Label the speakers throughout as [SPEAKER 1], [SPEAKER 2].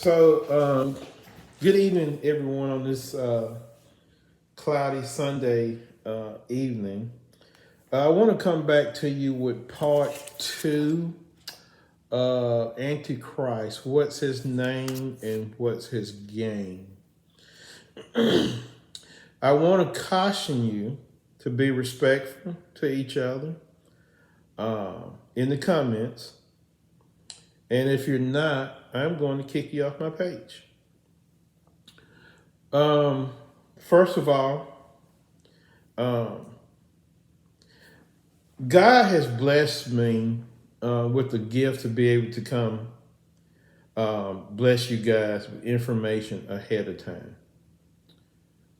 [SPEAKER 1] Good evening, everyone, on this cloudy Sunday evening. I want to come back to you with part two, Antichrist. What's his name and what's his game? I want to caution you to be respectful to each other in the comments. And if you're not, I'm going to kick you off my page. First of all, God has blessed me with the gift to be able to come bless you guys with information ahead of time.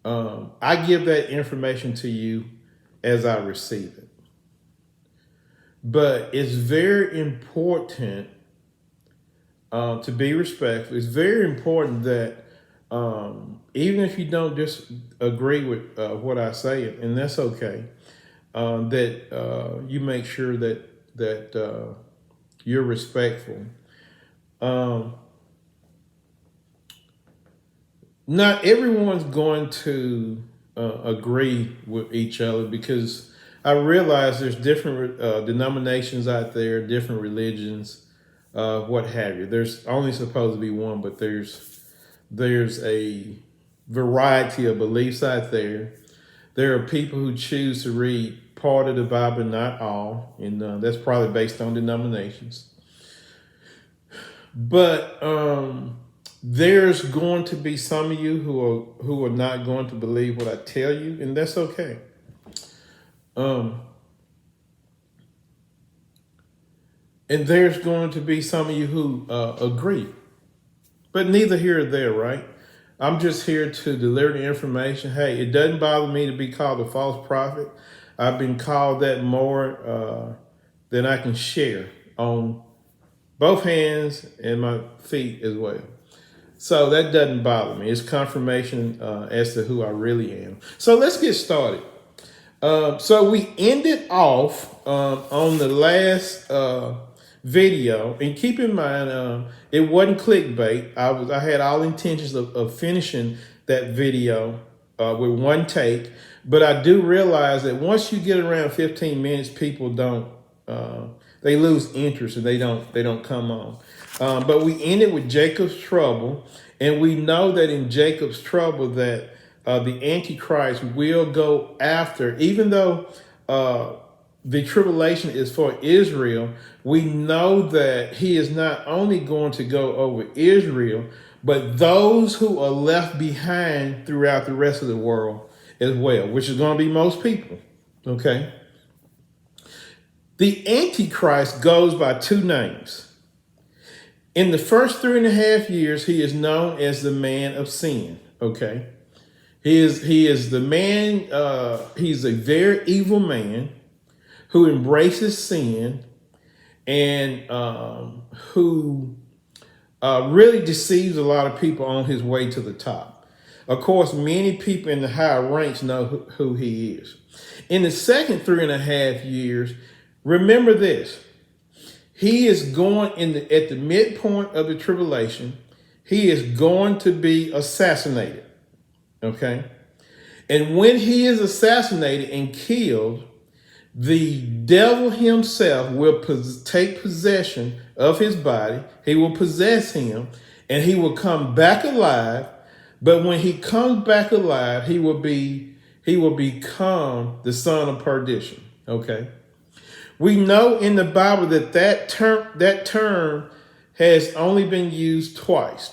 [SPEAKER 1] I give that information to you as I receive it. But it's very important to be respectful. It's very important that even if you don't disagree with what I say, and that's okay, that you make sure that you're respectful. Not everyone's going to agree with each other because I realize there's different denominations out there, different religions, what have you. There's only supposed to be one, but there's a variety of beliefs out there. There are people who choose to read part of the Bible, not all, and that's probably based on denominations. But there's going to be some of you who are not going to believe what I tell you, and that's okay. And there's going to be some of you who agree, but neither here or there, right? I'm just here to deliver the information. Hey, it doesn't bother me to be called a false prophet. I've been called that more than I can share on both hands and my feet as well. So that doesn't bother me. It's confirmation as to who I really am. So let's get started. So we ended off on the last video, and keep in mind, it wasn't clickbait. I had all intentions of finishing that video with one take, but I do realize that once you get around 15 minutes, people don't. They lose interest and they don't come on. But we ended with Jacob's trouble, and we know that in Jacob's trouble that the Antichrist will go after, even though the tribulation is for Israel, we know that he is not only going to go over Israel, but those who are left behind throughout the rest of the world as well, which is going to be most people. Okay. The Antichrist goes by two names. In the first 3.5 years, he is known as the man of sin. Okay. He is the man, he's a very evil man who embraces sin and who really deceives a lot of people on his way to the top. Of course, many people in the higher ranks know who he is. In the second 3.5 years, remember this. He is going at the midpoint of the tribulation. He is going to be assassinated. Okay. And when he is assassinated and killed, the devil himself will take possession of his body. He will possess him and he will come back alive. But when he comes back alive, he will become the son of perdition. Okay. We know in the Bible that term has only been used twice.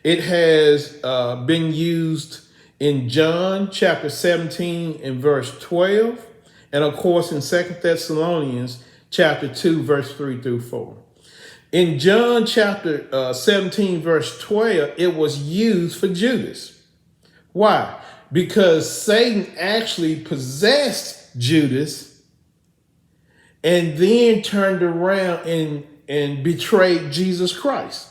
[SPEAKER 1] It has been used in John chapter 17 and verse 12, and of course in 2 Thessalonians chapter 2, verse 3 through 4. In John chapter 17, verse 12, it was used for Judas. Why? Because Satan actually possessed Judas and then turned around and betrayed Jesus Christ.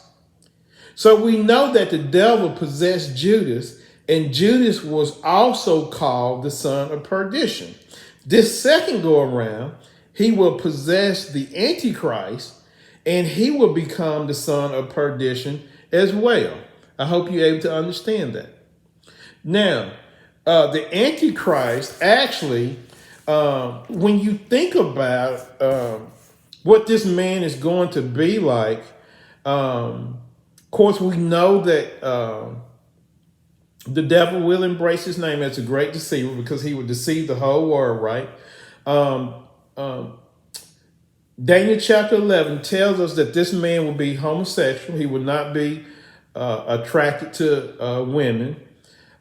[SPEAKER 1] So we know that the devil possessed Judas, and Judas was also called the son of perdition. This second go around, he will possess the Antichrist, and he will become the son of perdition as well. I hope you're able to understand that. Now, the Antichrist actually, when you think about what this man is going to be like, of course, we know that the devil will embrace his name as a great deceiver because he will deceive the whole world, right? Um, um, Daniel chapter 11 tells us that this man will be homosexual. He will not be attracted to women.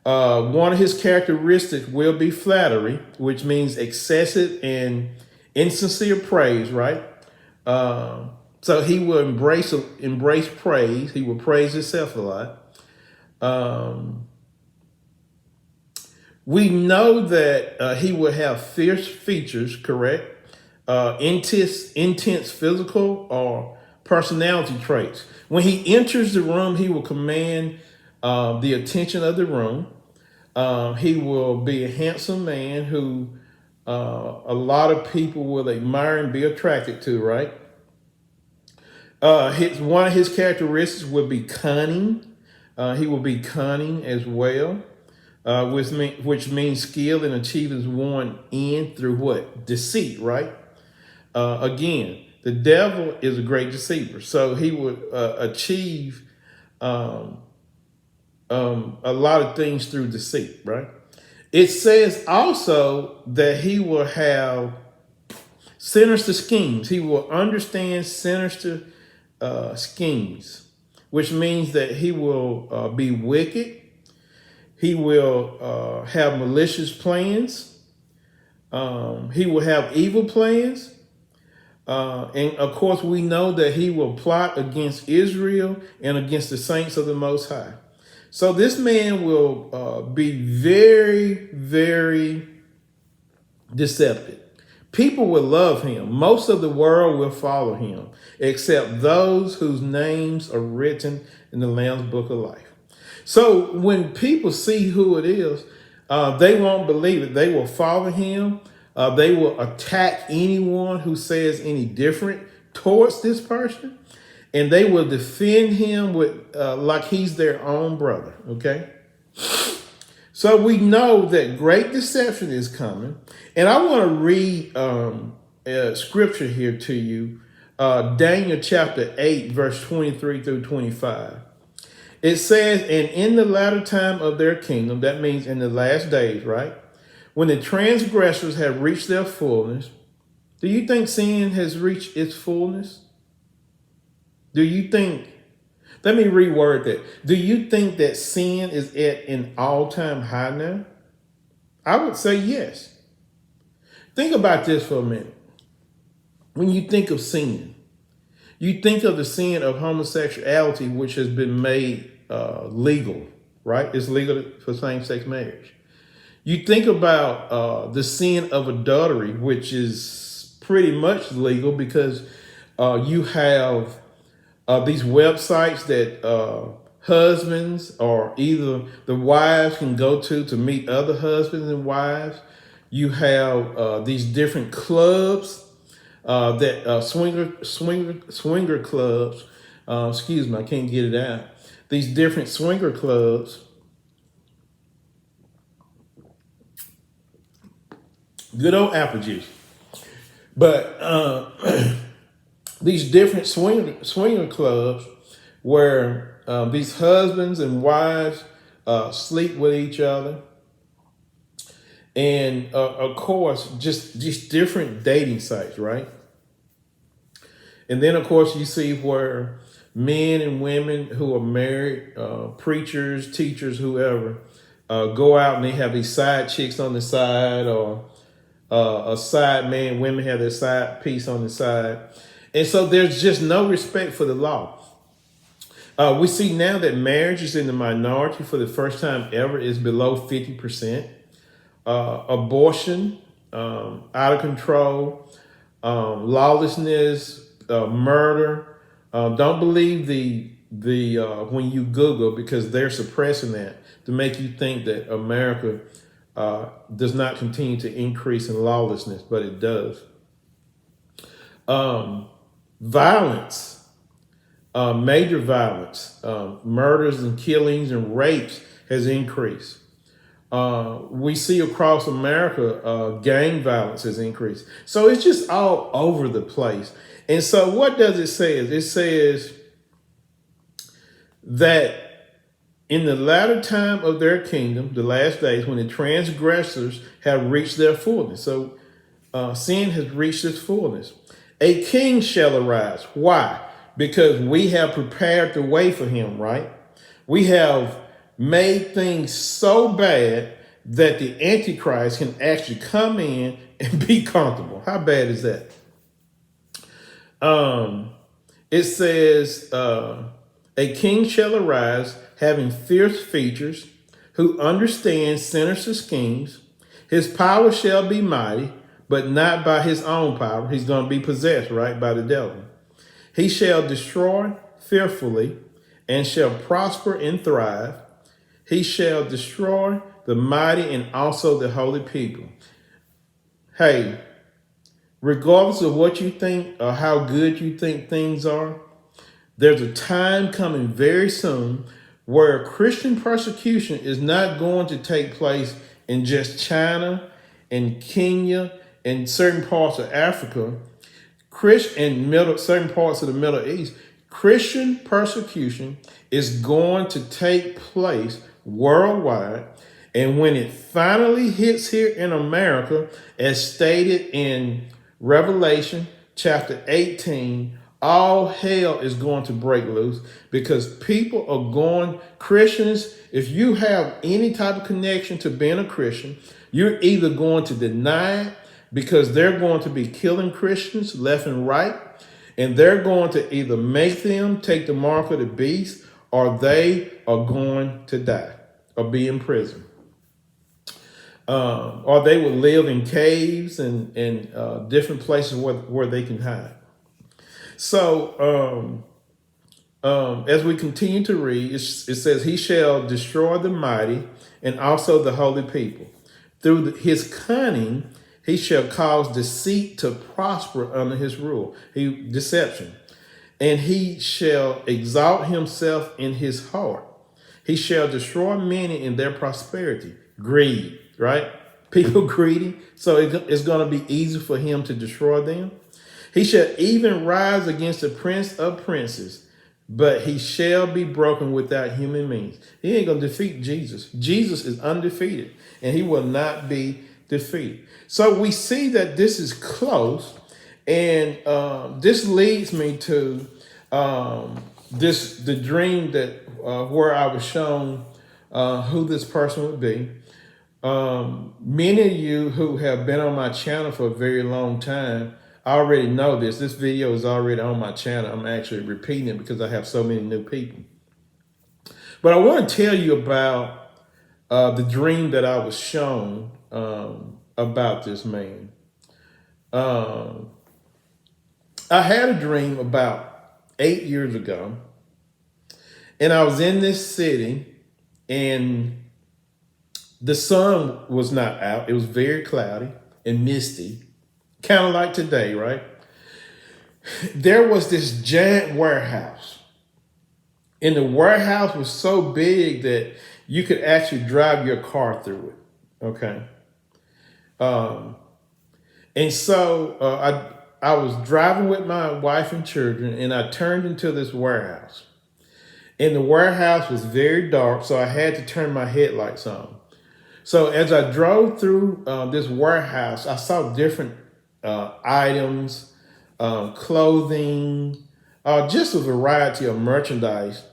[SPEAKER 1] One of his characteristics will be flattery, which means excessive and insincere praise, right? So he will embrace praise. He will praise himself a lot. We know that he will have fierce features, correct? Intense physical or personality traits. When he enters the room, he will command the attention of the room. He will be a handsome man who a lot of people will admire and be attracted to, right? One of his characteristics will be cunning. He will be cunning as well, which means skill in achieving one end through what? Deceit, right? Again, the devil is a great deceiver, so he would achieve a lot of things through deceit, right? It says also that he will have sinister schemes. He will understand sinister schemes, which means that he will be wicked. He will have malicious plans. He will have evil plans. And of course, we know that he will plot against Israel and against the saints of the Most High. So this man will be very, very deceptive. People will love him. Most of the world will follow him, except those whose names are written in the Lamb's Book of Life. So when people see who it is, they won't believe it. They will follow him. They will attack anyone who says any different towards this person. And they will defend him with like he's their own brother, okay? So we know that great deception is coming. And I want to read scripture here to you, Daniel chapter 8, verse 23 through 25. It says, and in the latter time of their kingdom, that means in the last days, right? When the transgressors have reached their fullness, do you think sin has reached its fullness? Do you think, let me reword that. Do you think that sin is at an all-time high now? I would say yes. Think about this for a minute. When you think of sin, you think of the sin of homosexuality, which has been made legal, right? It's legal for same-sex marriage. You think about the sin of adultery, which is pretty much legal because you have these websites that husbands or either the wives can go to meet other husbands and wives. You have these different clubs that swinger clubs. Excuse me, I can't get it out. These different swinger clubs. Good old apple juice. But these different swinger clubs where these husbands and wives sleep with each other. And of course, just different dating sites, right? And then, of course, you see where men and women who are married, preachers, teachers, whoever, go out and they have these side chicks on the side, or a side man, women have their side piece on the side. And so there's just no respect for the law. We see now that marriage is in the minority for the first time ever. Is below 50%. Abortion, out of control, lawlessness, murder. Don't believe the when you Google, because they're suppressing that to make you think that America does not continue to increase in lawlessness, but it does. Violence Major violence, murders and killings and rapes has increased. We see across America, gang violence has increased. So it's just all over the place. And so what does it say? It says that in the latter time of their kingdom, the last days, when the transgressors have reached their fullness. So sin has reached its fullness. A king shall arise. Why? Because we have prepared the way for him, right? We have made things so bad that the Antichrist can actually come in and be comfortable. How bad is that? It says, a king shall arise having fierce features, who understands sinister schemes. His power shall be mighty, but not by his own power. He's going to be possessed, right, by the devil. He shall destroy fearfully and shall prosper and thrive. He shall destroy the mighty and also the holy people. Hey, regardless of what you think or how good you think things are, there's a time coming very soon where Christian persecution is not going to take place in just China and Kenya and certain parts of Africa, certain parts of the Middle East. Christian persecution is going to take place worldwide. And when it finally hits here in America, as stated in Revelation chapter 18, all hell is going to break loose because people are going, Christians, if you have any type of connection to being a Christian, you're either going to deny it because they're going to be killing Christians left and right, and they're going to either make them take the mark of the beast or they are going to die or be in prison. Or they will live in caves and different places where they can hide. So as we continue to read, it says, he shall destroy the mighty and also the holy people. Through his cunning, he shall cause deceit to prosper under his rule. Deception. And he shall exalt himself in his heart. He shall destroy many in their prosperity. Greed, right? People greedy. So it's going to be easy for him to destroy them. He shall even rise against the prince of princes, but he shall be broken without human means. He ain't going to defeat Jesus. Jesus is undefeated, and he will not be defeated. So we see that this is close, and this leads me to the dream that where I was shown who this person would be. Many of you who have been on my channel for a very long time already know this. This video is already on my channel. I'm actually repeating it because I have so many new people. But I want to tell you about the dream that I was shown about this man. I had a dream about 8 years ago, and I was in this city, and the sun was not out. It was very cloudy and misty, kind of like today, right? There was this giant warehouse, and the warehouse was so big that you could actually drive your car through it, okay? And so I was driving with my wife and children, and I turned into this warehouse. And the warehouse was very dark, so I had to turn my headlights on. So as I drove through this warehouse, I saw different items, clothing, just a variety of merchandise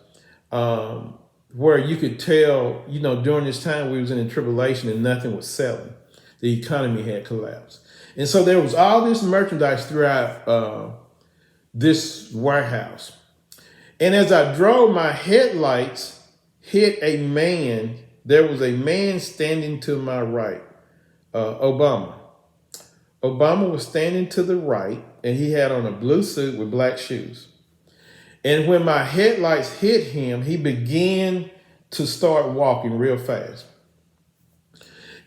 [SPEAKER 1] where you could tell, during this time we was in a tribulation and nothing was selling. The economy had collapsed. And so there was all this merchandise throughout this warehouse. And as I drove, my headlights hit a man. There was a man standing to my right, Obama. Obama was standing to the right, and he had on a blue suit with black shoes. And when my headlights hit him, he began to start walking real fast.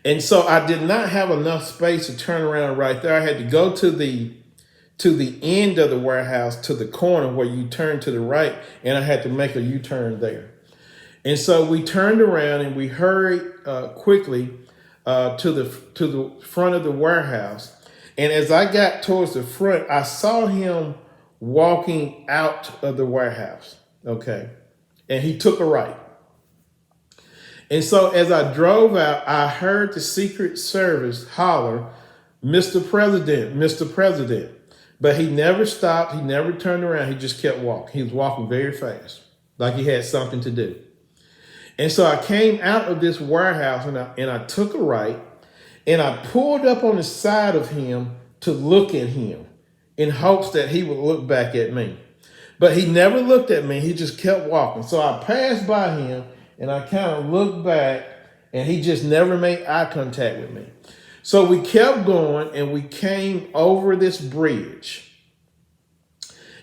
[SPEAKER 1] And so I did not have enough space to turn around right there. I had to go to the to the end of the warehouse, to the corner where you turn to the right, and I had to make a U-turn there. And so we turned around and we hurried quickly to the front of the warehouse. And as I got towards the front, I saw him walking out of the warehouse. Okay. And he took a right. And so as I drove out, I heard the Secret Service holler, "Mr. President, Mr. President." But he never stopped. He never turned around. He just kept walking. He was walking very fast, like he had something to do. And so I came out of this warehouse and I took a right and I pulled up on the side of him to look at him in hopes that he would look back at me. But he never looked at me. He just kept walking. So I passed by him and I kind of looked back and he just never made eye contact with me. So we kept going and we came over this bridge.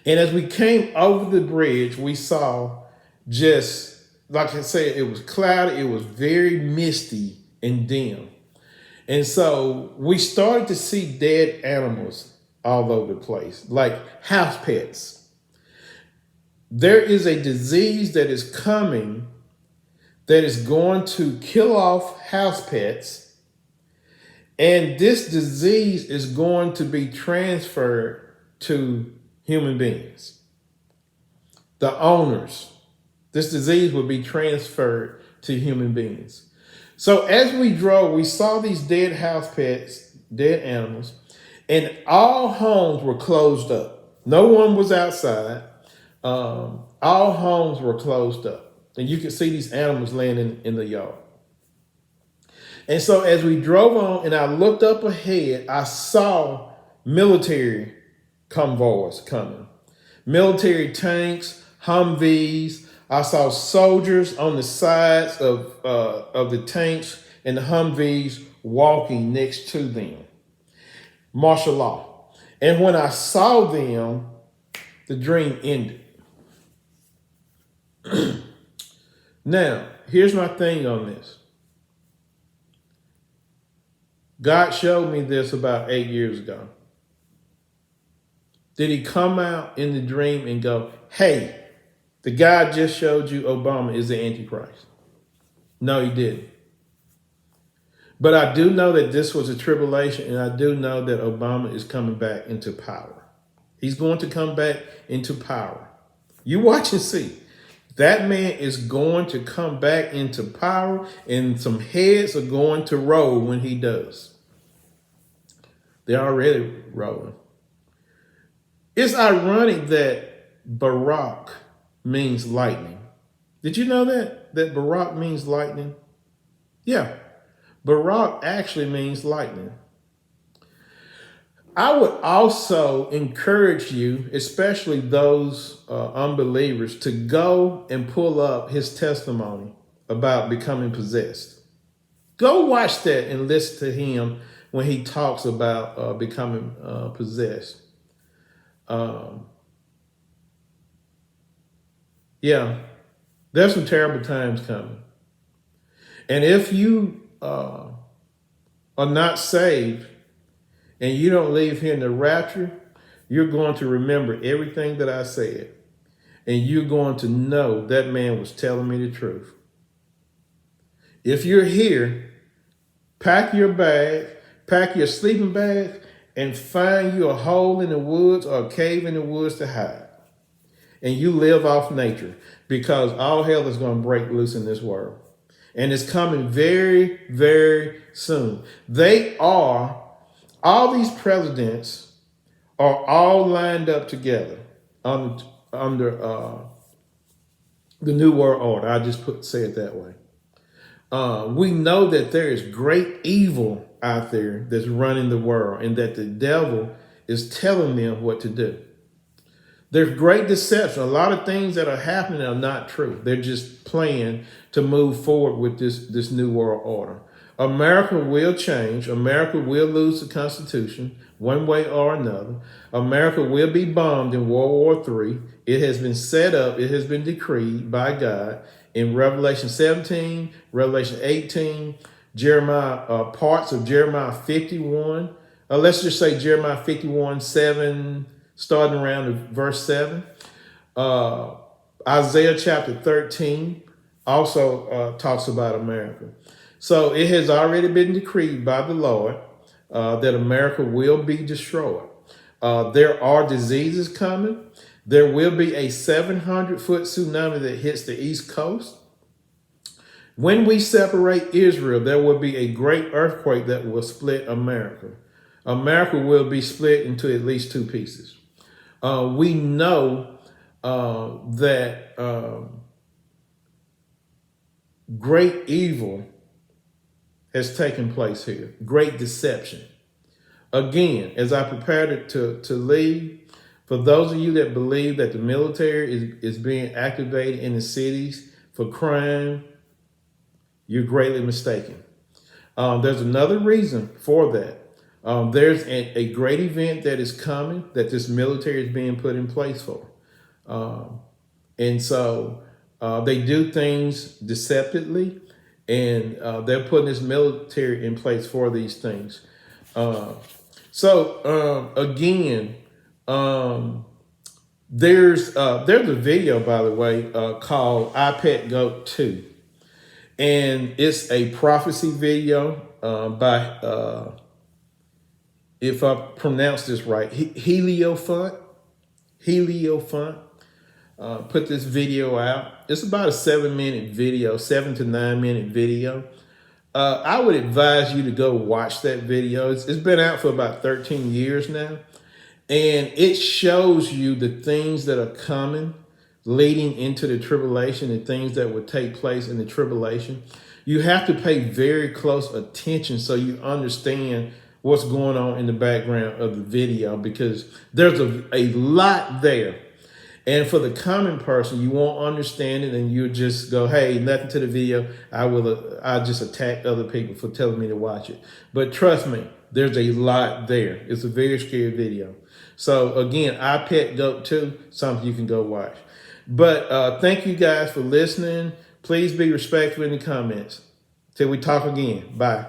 [SPEAKER 1] And as we came over the bridge, we saw just, like I said, it was cloudy. It was very misty and dim. And so we started to see dead animals all over the place, like house pets. There is a disease that is coming that is going to kill off house pets. And this disease is going to be transferred to human beings. The owners, this disease will be transferred to human beings. So as we drove, we saw these dead house pets, dead animals, and all homes were closed up. No one was outside. All homes were closed up. And you could see these animals laying in the yard. And so as we drove on and I looked up ahead, I saw military convoys coming. Military tanks, Humvees. I saw soldiers on the sides of the tanks and the Humvees walking next to them. Martial law. And when I saw them, the dream ended. Now, here's my thing on this. God showed me this about 8 years ago. Did he come out in the dream and go, "Hey, the guy just showed you Obama is the Antichrist"? No, he didn't. But I do know that this was a tribulation, and I do know that Obama is coming back into power. He's going to come back into power. You watch and see. That man is going to come back into power, and some heads are going to roll when he does. They're already rolling. It's ironic that Barak means lightning. Did you know that? That Barak means lightning? Yeah. Barak actually means lightning. I would also encourage you, especially those unbelievers, to go and pull up his testimony about becoming possessed. Go watch that and listen to him when he talks about becoming possessed. Yeah, there's some terrible times coming. And if you are not saved, and you don't leave here in the rapture, you're going to remember everything that I said. And you're going to know that man was telling me the truth. If you're here, pack your bag, pack your sleeping bag, and find you a hole in the woods or a cave in the woods to hide. And you live off nature, because all hell is going to break loose in this world. And it's coming very, very soon. All these presidents are all lined up together under the New World Order. I just say it that way. We know that there is great evil out there that's running the world, and that the devil is telling them what to do. There's great deception. A lot of things that are happening are not true. They're just playing to move forward with this New World Order. America will change. America will lose the Constitution one way or another. America will be bombed in World War III. It has been set up. It has been decreed by God in Revelation 17, Revelation 18, Jeremiah, parts of Jeremiah 51. let's just say Jeremiah 51:7, starting around verse 7. Uh, Isaiah chapter 13 also talks about America. So it has already been decreed by the Lord that America will be destroyed. There are diseases coming. There will be a 700-foot tsunami that hits the East Coast. When we separate Israel, there will be a great earthquake that will split America. America will be split into at least two pieces. We know that great evil has taken place here, great deception. Again, as I prepared to leave, for those of you that believe that the military is being activated in the cities for crime, you're greatly mistaken. There's another reason for that. There's a great event that is coming that this military is being put in place for. And so they do things deceptively, and they're putting this military in place for these things. Again, there's a video, by the way, called I Pet Goat 2. And it's a prophecy video by, if I pronounce this right, Heliofont. Put this video out. It's about a 7-minute video, 7 to 9 minute video. I would advise you to go watch that video. It's been out for about 13 years now. And it shows you the things that are coming leading into the tribulation and things that would take place in the tribulation. You have to pay very close attention so you understand what's going on in the background of the video, because there's a lot there. And for the common person, you won't understand it, and you just go, hey, nothing to the video. I just attack other people for telling me to watch it. But trust me, there's a lot there. It's a very scary video. So again, I Pet Goat 2, something you can go watch. But thank you guys for listening. Please be respectful in the comments. Till we talk again. Bye.